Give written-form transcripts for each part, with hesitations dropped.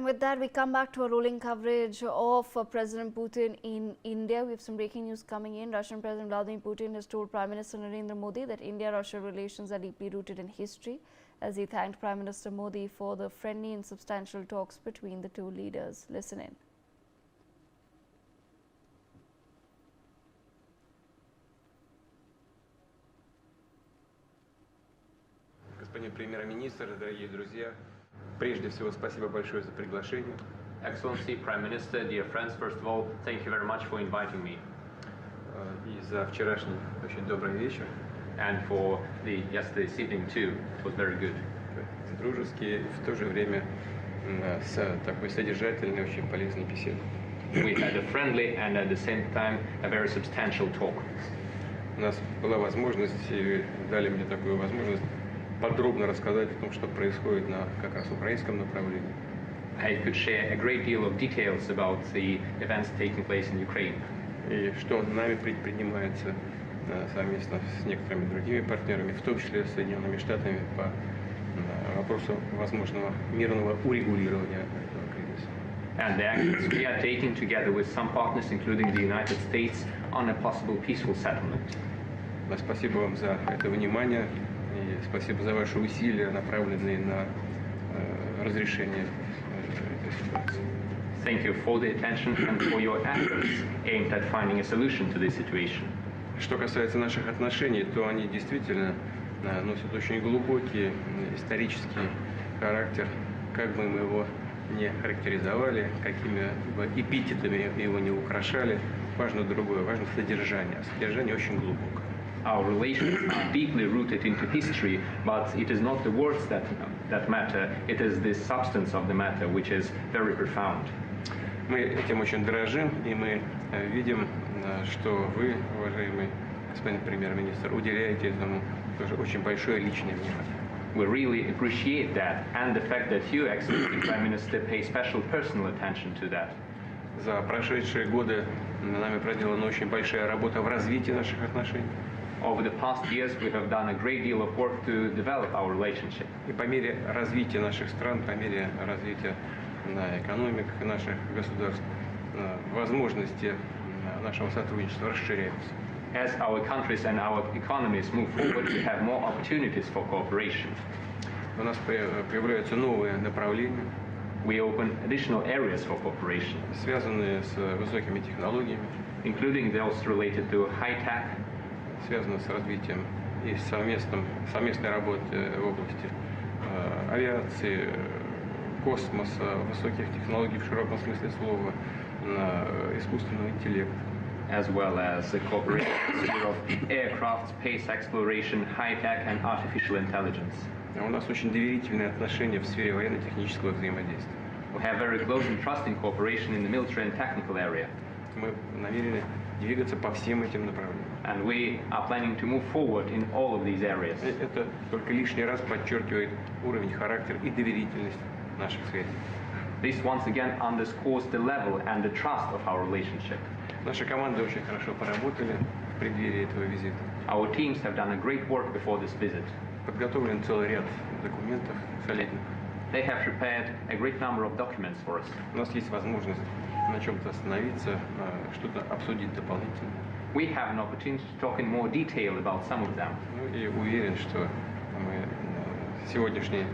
And with that, we come back to a rolling coverage of President Putin in India. We have some breaking news coming in. Russian President Vladimir Putin has told Prime Minister Narendra Modi that India-Russia relations are deeply rooted in history, as he thanked Prime Minister Modi for the friendly and substantial talks between the two leaders. Listen in. Господин премьер-министр, дорогие друзья, прежде всего спасибо большое за приглашение. Excellency, Prime Minister, dear friends, first of all, thank you very much for inviting me. И за вчерашний очень добрый вечер. And for yesterday's evening too, it was very good. Дружеский, в то же время с такой содержательной, очень полезной беседой. We had a friendly and at the same time a very substantial talk. У нас была возможность, и дали мне такую возможность, подробно рассказать о том, что происходит на как раз украинском направлении. I could share a great deal of details about the events taking place in Ukraine. И что нами предпринимается совместно с некоторыми другими партнерами, в том числе с Соединенными Штатами, по вопросу возможного мирного урегулирования этого кризиса. And the actions we are taking together with some partners, including the United States, on a possible peaceful settlement. Спасибо вам за это внимание. И спасибо за ваши усилия, направленные на разрешение этой ситуации. Thank you for the attention and for your efforts aimed at finding a solution to this situation. Что касается наших отношений, то они действительно носят очень глубокий исторический характер. Как бы мы его не характеризовали, какими бы эпитетами его не украшали, важно другое, важно содержание. А содержание очень глубокое. Our relations are deeply rooted into history, but it is not the words that matter, it is the substance of the matter which is very profound. Мы этим очень дорожим, и мы видим, что вы, уважаемый господин премьер-министр, уделяете этому тоже очень большое личное внимание. We really appreciate that, and the fact that you, Excellency Prime Minister, pay special personal attention to that. За прошедшие годы нами проделана очень большая работа в развитии наших отношений. Over the past years, we have done a great deal of work to develop our relationship. И по мере развития наших стран, по мере развития экономик наших государств, возможности нашего сотрудничества расширяются. As our countries and our economies move forward, we have more opportunities for cooperation. У нас появляются новые направления. We open additional areas for cooperation, связанные с высокими технологиями, including those related to high tech, связанные с развитием и совместной работы в области авиации, космоса, высоких технологий в широком смысле слова, искусственного интеллекта. As well as the cooperation in the sphere of aircraft, space exploration, high tech and artificial intelligence. У нас очень доверительные отношения в сфере военно-технического взаимодействия. We have very close and trusting cooperation in the military and technical area. Мы намерены двигаться по всем этим направлениям. And we are planning to move forward in all of these areas. Это только лишний раз подчеркивает уровень, характер и доверительность наших связей. This once again underscores the level and the trust of our relationship. Наши команды очень хорошо поработали в преддверии этого визита. Our teams have done a great work before this visit. Подготовлен целый ряд документов солидных. They have prepared a great number of documents for us. У нас есть возможность на чем-то остановиться, что-то обсудить дополнительно. We have an opportunity to talk in more detail about some of them. Ну и уверен, что мы сегодняшний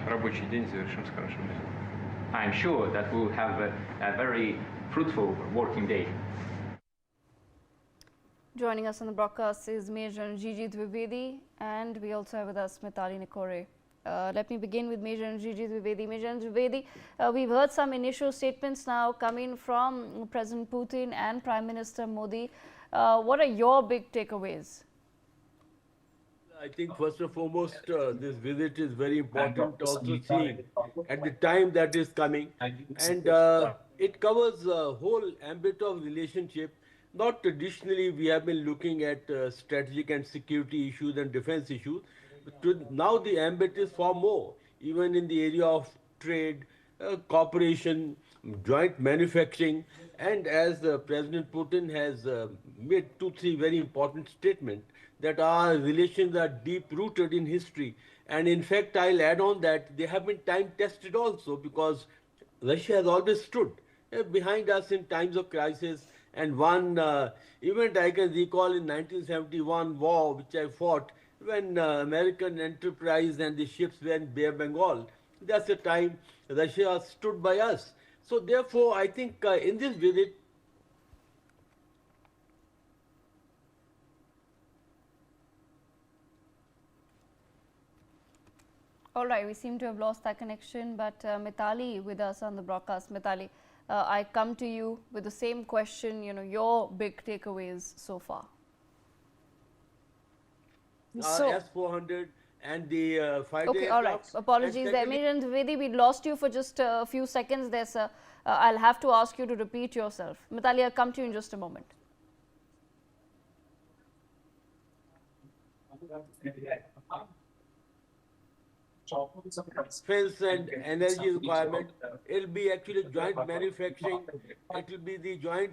рабочий день завершим с хорошим результатом. I am sure that we will have a very fruitful working day. Joining us on the broadcast is Major Gigi Dwivedi, and we also have with us Mithali Nikore. Let me begin with Major Gigi Dwivedi. Major Dwivedi, we've heard some initial statements now coming from President Putin and Prime Minister Modi. What are your big takeaways? I think first and foremost, this visit is very important, also seeing at the time that is coming. And it covers a whole ambit of relationship. Not traditionally, we have been looking at strategic and security issues and defense issues. But now the ambit is far more, even in the area of trade, cooperation, joint manufacturing, and as President Putin has made two, three very important statements that our relations are deep rooted in history. And in fact, I'll add on that they have been time tested also because Russia has always stood behind us in times of crisis. And one event I can recall in 1971 war, which I fought when American Enterprise and the ships were in Bay of Bengal. That's the time Russia stood by us. So therefore, I think in this visit, All right, we seem to have lost that connection, but Mithali with us on the broadcast. Mithali, I come to you with the same question, your big takeaways so far. S-400 and the fighter Okay, all right. aircraft. Apologies there. Mejan Dwivedi, we lost you for just a few seconds there, sir. I'll have to ask you to repeat yourself. Mithali, I'll come to you in just a moment. Defense and energy requirement. It'll be actually joint manufacturing. It will be the joint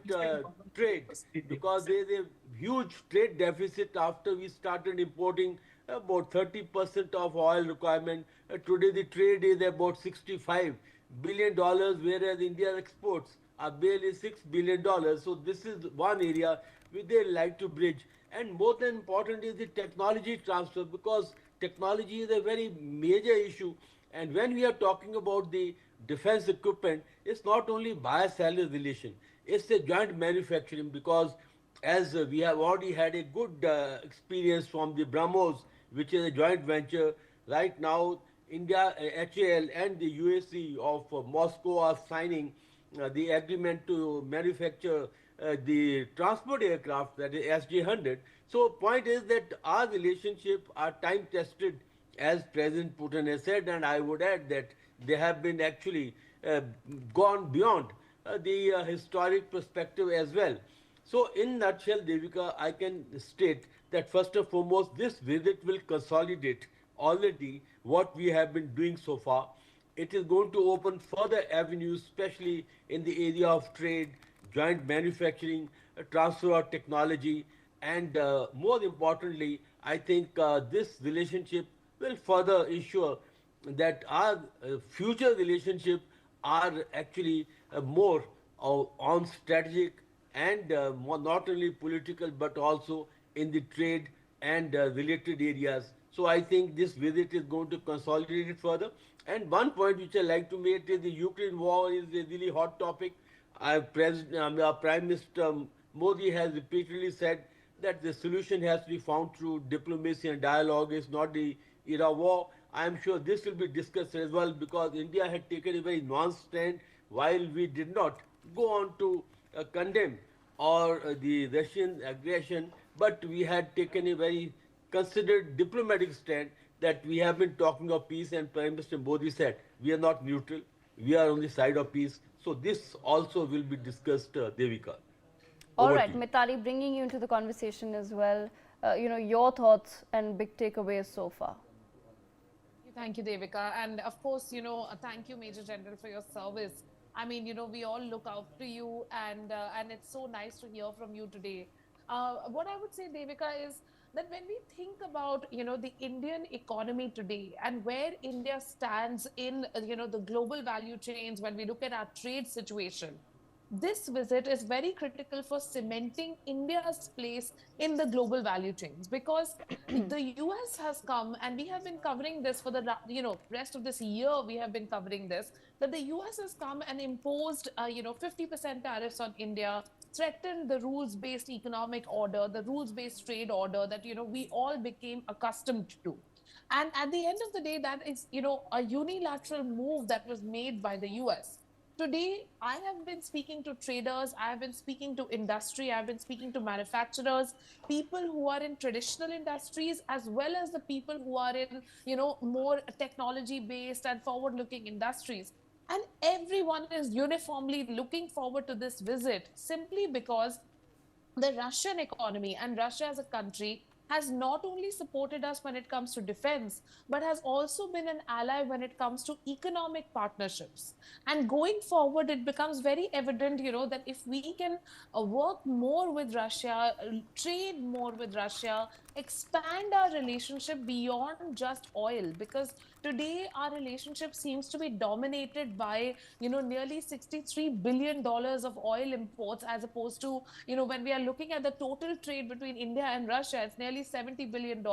trade because there is a huge trade deficit after we started importing about 30% of oil requirement. Today the trade is about $65 billion, whereas India's exports are barely $6 billion. So this is one area which they like to bridge. And more than important is the technology transfer because technology is a very major issue. And when we are talking about the defense equipment, it's not only buyer-seller relation, it's a joint manufacturing because as we have already had a good experience from the BrahMos, which is a joint venture. Right now, India, HAL and the UAC of Moscow are signing the agreement to manufacture the transport aircraft, that is SJ-100. So point is that our relationship are time tested, as President Putin has said, and I would add that they have been actually gone beyond the historic perspective as well. So in nutshell, Devika, I can state that first and foremost, this visit will consolidate already what we have been doing so far. It is going to open further avenues, especially in the area of trade, joint manufacturing, transfer of technology, and more importantly, I think this relationship will further ensure that our future relationship are actually more on strategic and not only political but also in the trade and related areas. So I think this visit is going to consolidate it further. And one point which I like to make is the Ukraine war is a really hot topic. Our Prime Minister Modi has repeatedly said that the solution has to be found through diplomacy and dialogue. It's not the era war. I am sure this will be discussed as well because India had taken a very nuanced stand while we did not go on to condemn or the Russian aggression, but we had taken a very considered diplomatic stand that we have been talking of peace, and Prime Minister Modi said we are not neutral, we are on the side of peace. So this also will be discussed, Devika. All right, Mithali, bringing you into the conversation as well. Your thoughts and big takeaways so far. Thank you, Devika. And of course, thank you, Major General, for your service. I mean, we all look out to you, and it's so nice to hear from you today. What I would say, Devika, is that when we think about, the Indian economy today and where India stands in, the global value chains, when we look at our trade situation, this visit is very critical for cementing India's place in the global value chains because the US has come, and we have been covering this for the rest of this year. We have been covering this, that the US has come and imposed 50% tariffs on India, threatened the rules-based economic order, the rules-based trade order that we all became accustomed to. And at the end of the day, that is a unilateral move that was made by the US. Today, I have been speaking to traders, I have been speaking to industry, I've been speaking to manufacturers, people who are in traditional industries, as well as the people who are in, more technology-based and forward-looking industries. And everyone is uniformly looking forward to this visit simply because the Russian economy and Russia as a country has not only supported us when it comes to defense, but has also been an ally when it comes to economic partnerships. And going forward, it becomes very evident, that if we can work more with Russia, trade more with Russia, expand our relationship beyond just oil, because today our relationship seems to be dominated by nearly $63 billion of oil imports, as opposed to when we are looking at the total trade between India and Russia, it's nearly $70 billion,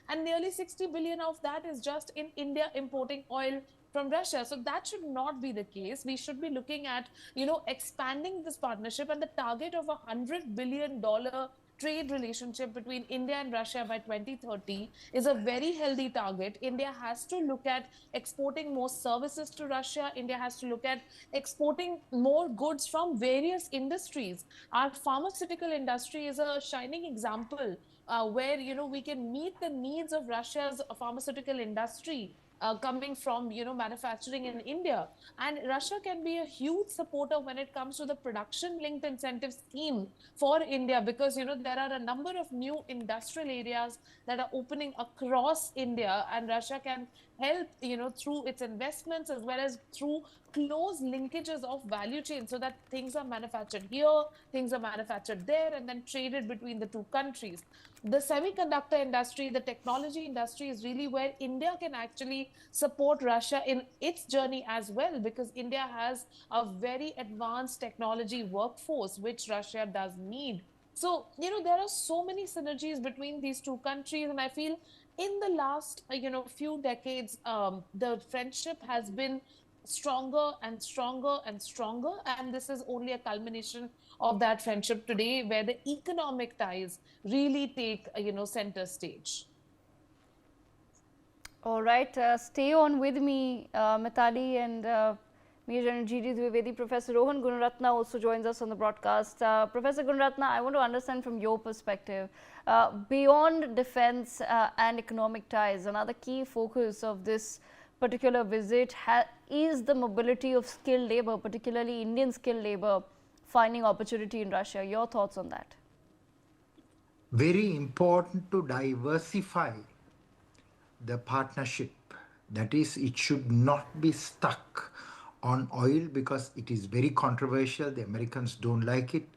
and nearly 60 billion of that is just in India importing oil from Russia. So that should not be the case. We should be looking at expanding this partnership, and the target of $100 billion trade relationship between India and Russia by 2030 is a very healthy target. India has to look at exporting more services to Russia. India has to look at exporting more goods from various industries. Our pharmaceutical industry is a shining example where we can meet the needs of Russia's pharmaceutical industry coming from manufacturing in India. And Russia can be a huge supporter when it comes to the production linked incentive scheme for India, because there are a number of new industrial areas that are opening across India, and Russia can help through its investments as well as through close linkages of value chain, so that things are manufactured here, things are manufactured there, and then traded between the two countries. The semiconductor industry, the technology industry is really where India can actually support Russia in its journey as well, because India has a very advanced technology workforce, which Russia does need. So, there are so many synergies between these two countries, and I feel in the last, few decades, the friendship has been stronger and stronger and stronger, and this is only a culmination of that friendship today, where the economic ties really take center stage. All right, stay on with me, Mitali and Major General G.G. Dwivedi. Professor Rohan Gunaratna also joins us on the broadcast. Professor Gunaratna, I want to understand from your perspective, beyond defense and economic ties, another key focus of this particular visit is the mobility of skilled labor, particularly Indian skilled labor, finding opportunity in Russia. Your thoughts on that? Very important to diversify the partnership. That is, it should not be stuck on oil, because it is very controversial. The Americans don't like it,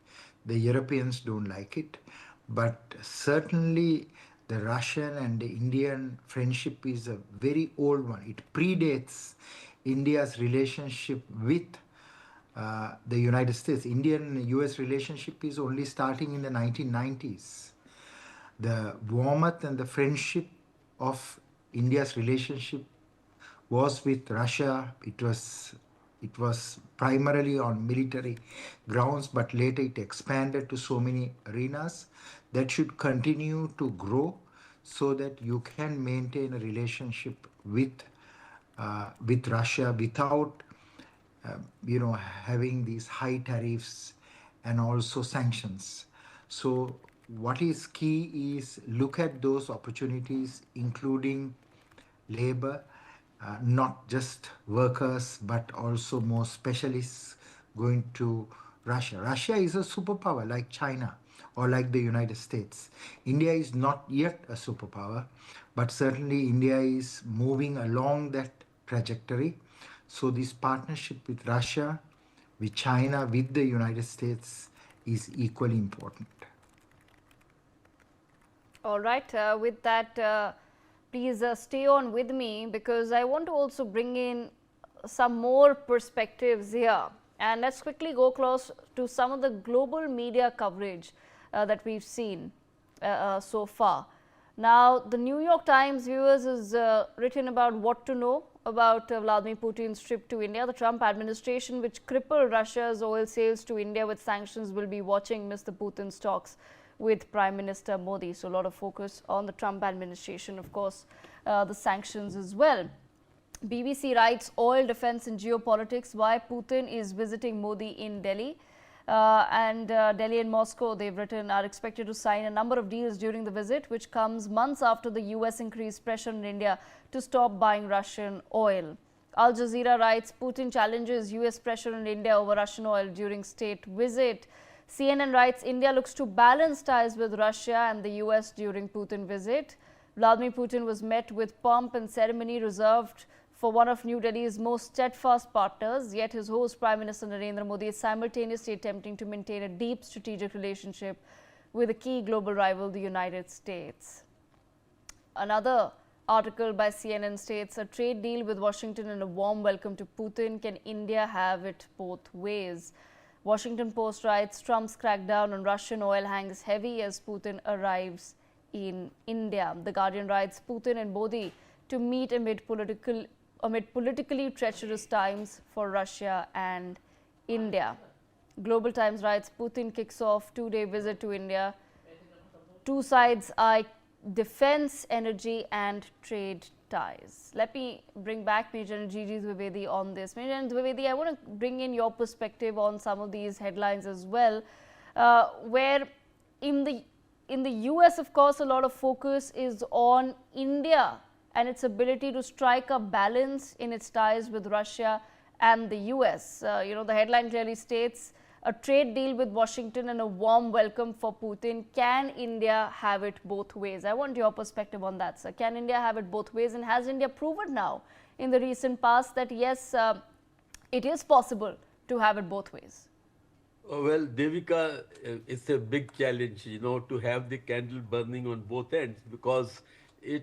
the Europeans don't like it, but certainly the Russian and the Indian friendship is a very old one. It predates India's relationship with the United States. Indian-US relationship is only starting in the 1990s. The warmth and the friendship of India's relationship was with Russia. It was primarily on military grounds, but later it expanded to so many arenas. That should continue to grow so that you can maintain a relationship with Russia without having these high tariffs and also sanctions. So what is key is look at those opportunities, including labor, not just workers, but also more specialists going to Russia. Russia is a superpower like China or like the United States. India is not yet a superpower, but certainly India is moving along that trajectory. So this partnership with Russia, with China, with the United States is equally important. All right, with that, please stay on with me, because I want to also bring in some more perspectives here. And let's quickly go close to some of the global media coverage that we've seen so far. Now, the New York Times, viewers, is written about what to know about Vladimir Putin's trip to India. The Trump administration, which crippled Russia's oil sales to India with sanctions, will be watching Mr. Putin's talks with Prime Minister Modi. So a lot of focus on the Trump administration, of course, the sanctions as well. BBC writes oil, defense and geopolitics, why Putin is visiting Modi in Delhi. Delhi and Moscow, they've written, are expected to sign a number of deals during the visit, which comes months after the US increased pressure on India to stop buying Russian oil. Al Jazeera writes Putin challenges US pressure on India over Russian oil during state visit. CNN writes, India looks to balance ties with Russia and the US during Putin visit. Vladimir Putin was met with pomp and ceremony reserved for one of New Delhi's most steadfast partners, yet his host, Prime Minister Narendra Modi, is simultaneously attempting to maintain a deep strategic relationship with a key global rival, the United States. Another article by CNN states, a trade deal with Washington and a warm welcome to Putin. Can India have it both ways? Washington Post writes, Trump's crackdown on Russian oil hangs heavy as Putin arrives in India. The Guardian writes, Putin and Modi to meet amid politically treacherous times for Russia and India. Global Times writes, Putin kicks off two-day visit to India. Two sides eye defense, energy and trade ties. Let me bring back Major General Gigi Dwivedi on this. Major General Dwivedi, I want to bring in your perspective on some of these headlines as well, where in the US, of course, a lot of focus is on India and its ability to strike a balance in its ties with Russia and the US. The headline clearly states, a trade deal with Washington and a warm welcome for Putin. Can India have it both ways? I want your perspective on that, sir. Can India have it both ways? And has India proven now in the recent past that yes, it is possible to have it both ways? Well, Devika, it's a big challenge, to have the candle burning on both ends, because we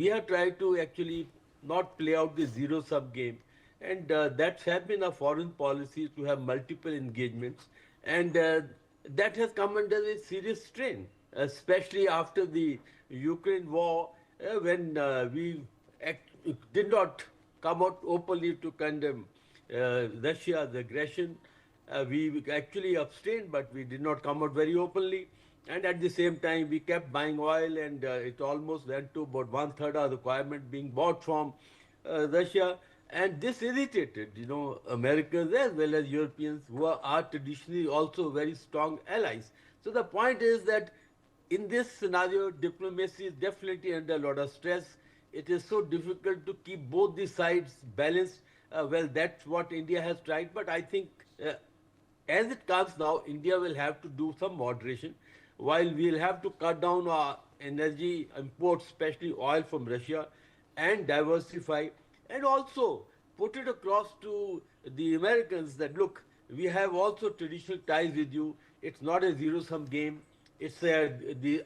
have tried to actually not play out the zero-sum game. And that has been a foreign policy, to have multiple engagements. And that has come under a serious strain, especially after the Ukraine war, when we did not come out openly to condemn Russia's aggression. We actually abstained, but we did not come out very openly. And at the same time, we kept buying oil, and it almost went to about 1/3 of the requirement being bought from Russia. And this irritated, Americans as well as Europeans, who are traditionally also very strong allies. So the point is that in this scenario, diplomacy is definitely under a lot of stress. It is so difficult to keep both the sides balanced. Well, that's what India has tried. But I think as it comes now, India will have to do some moderation, while we'll have to cut down our energy imports, especially oil from Russia, and diversify, and also put it across to the Americans that, look, we have also traditional ties with you. It's not a zero-sum game. It's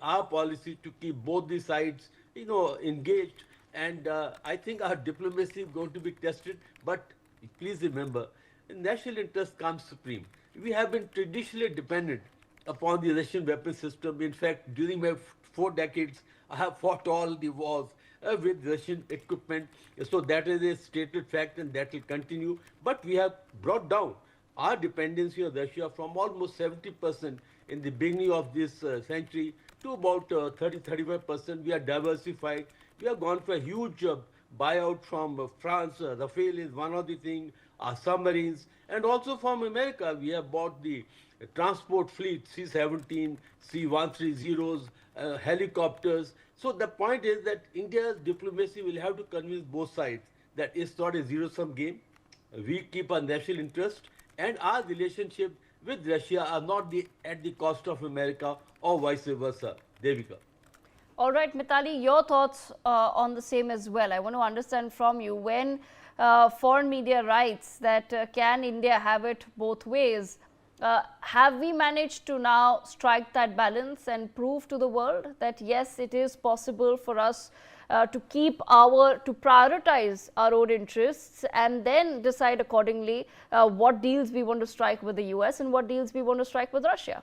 our policy to keep both the sides, engaged. And I think our diplomacy is going to be tested. But please remember, national interest comes supreme. We have been traditionally dependent upon the Russian weapon system. In fact, during my 4 decades, I have fought all the wars with Russian equipment. So that is a stated fact, and that will continue. But we have brought down our dependency on Russia from almost 70% in the beginning of this century to about 30-35%. We are diversified. We have gone for a huge buyout from France. Rafale is one of the things, our submarines, and also from America. We have bought the transport fleet, C-17, C-130s, helicopters. So the point is that India's diplomacy will have to convince both sides that it's not a zero-sum game. We keep our national interest, and our relationship with Russia are not at the cost of America or vice versa. Devika. All right, Mitali, your thoughts on the same as well. I want to understand from you, when foreign media writes that can India have it both ways, have we managed to now strike that balance and prove to the world that yes, it is possible for us to prioritize our own interests and then decide accordingly what deals we want to strike with the US and what deals we want to strike with Russia?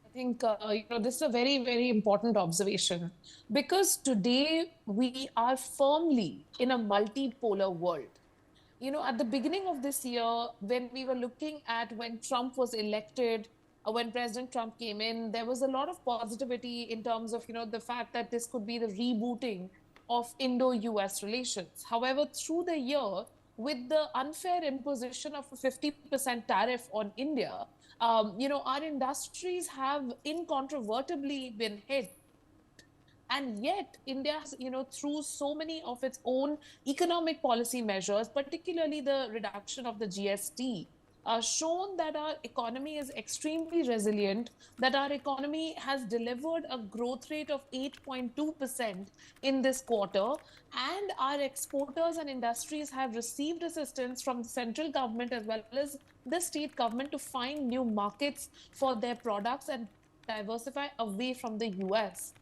I think this is a very, very important observation, because today we are firmly in a multipolar world. At the beginning of this year, when we were looking at when Trump was elected, when President Trump came in, there was a lot of positivity in terms of, the fact that this could be the rebooting of Indo-US relations. However, through the year, with the unfair imposition of a 50% tariff on India, our industries have incontrovertibly been hit. And yet, India has, through so many of its own economic policy measures, particularly the reduction of the GST, shown that our economy is extremely resilient, that our economy has delivered a growth rate of 8.2% in this quarter, and our exporters and industries have received assistance from the central government as well as the state government to find new markets for their products and diversify away from the US.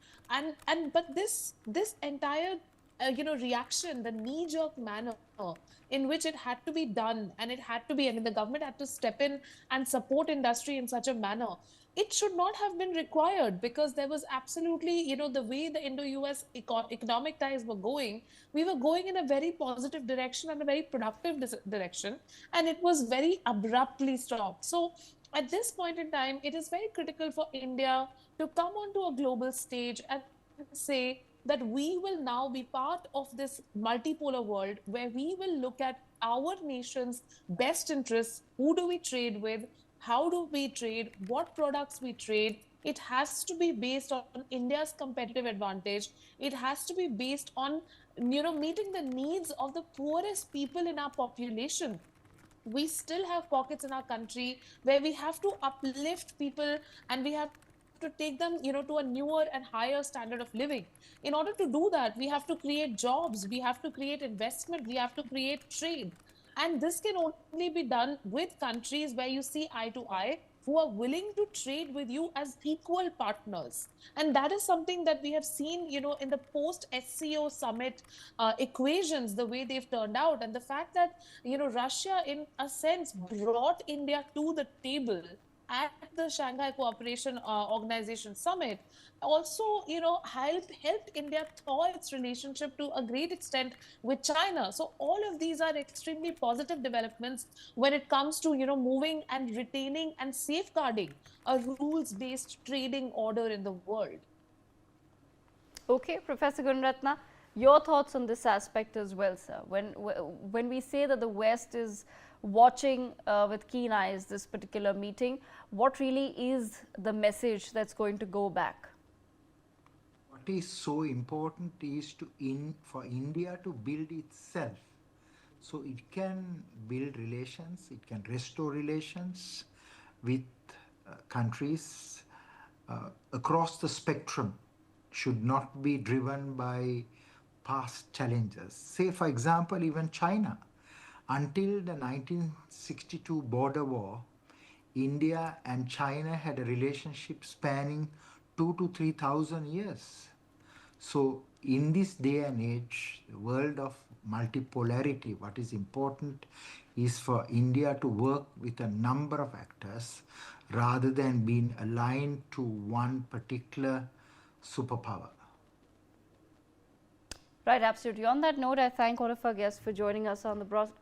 But this entire reaction, the knee-jerk manner in which it had to be done, and it had to be, I mean, the government had to step in and support industry in such a manner. It should not have been required, because there was absolutely, the way the Indo-US economic ties were going, we were going in a very positive direction and a very productive direction, and it was very abruptly stopped. So at this point in time, it is very critical for India to come onto a global stage and say that we will now be part of this multipolar world, where we will look at our nation's best interests. Who do we trade with? How do we trade? What products we trade? It has to be based on India's competitive advantage. It has to be based on, meeting the needs of the poorest people in our population. We still have pockets in our country where we have to uplift people, and we have to take them, to a newer and higher standard of living. In order to do that, we have to create jobs, we have to create investment, we have to create trade. And this can only be done with countries where you see eye to eye, who are willing to trade with you as equal partners. And that is something that we have seen, in the post SCO summit equations, the way they've turned out. And the fact that, Russia, in a sense, brought India to the table at the Shanghai Cooperation Organization Summit, also, helped India thaw its relationship to a great extent with China. So all of these are extremely positive developments when it comes to, moving and retaining and safeguarding a rules-based trading order in the world. Okay, Professor Gunaratna, your thoughts on this aspect as well, sir. When we say that the West is watching with keen eyes this particular meeting, what really is the message that's going to go back? What is so important is for India to build itself, so it can build relations, it can restore relations with countries across the spectrum. Should not be driven by past challenges. Say, for example, even China. Until the 1962 border war, India and China had a relationship spanning 2,000 to 3,000 years. So in this day and age, the world of multipolarity, what is important is for India to work with a number of actors rather than being aligned to one particular superpower. Right, absolutely. On that note, I thank all of our guests for joining us on the broadcast.